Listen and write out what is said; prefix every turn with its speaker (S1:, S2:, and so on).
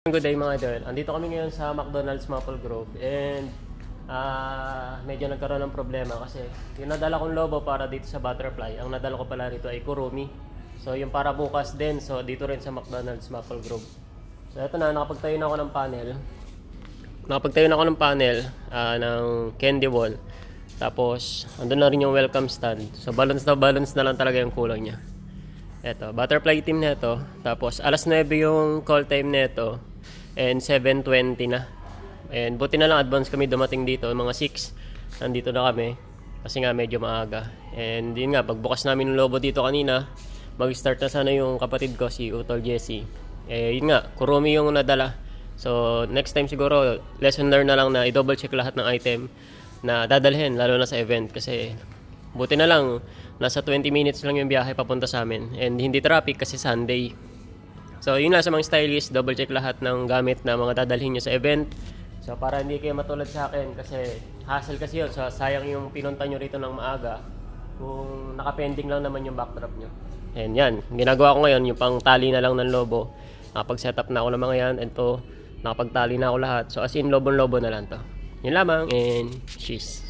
S1: Good day mga idol. Andito kami ngayon sa McDonald's Maple Grove and medyo nagkaroon ng problema kasi yung nadala kong lobo para dito sa Butterfly, ang nadala ko pala rito ay Kurumi. So yung para bukas din, so dito rin sa McDonald's Maple Grove. So ito na, nakapagtayo na ako ng panel. Ng candy wall. Tapos andun na rin yung welcome stand. So balance na lang talaga yung kulang niya. Ito, Butterfly team na ito. Tapos alas 9 yung call time na ito. And 7:20 na. And buti na lang advance kami dumating dito. Mga 6, nandito na kami. Kasi nga medyo maaga. And yun nga, pagbukas namin ng lobo dito kanina, mag-start na sana yung kapatid ko, si Utol Jesse. Yun nga, Kurumi yung nadala. So next time siguro, lesson learned na lang na i-double check lahat ng item na dadalhin, lalo na sa event. Kasi buti na lang, nasa 20 minutes lang yung biyahe papunta sa amin. And hindi traffic kasi Sunday. So yun lang sa mga stylist, double check lahat ng gamit na mga dadalhin nyo sa event. So para hindi kayo matulad sa akin kasi hassle kasi yun. So sayang yung pinunta nyo rito ng maaga kung nakapending lang naman yung backdrop nyo. And yan, ginagawa ko ngayon yung pang tali na lang ng lobo. Nakapag-setup na ako ng mga yan. And to, nakapagtali na ako lahat. So as in, lobo-lobo na lang to. Yun lamang and cheese.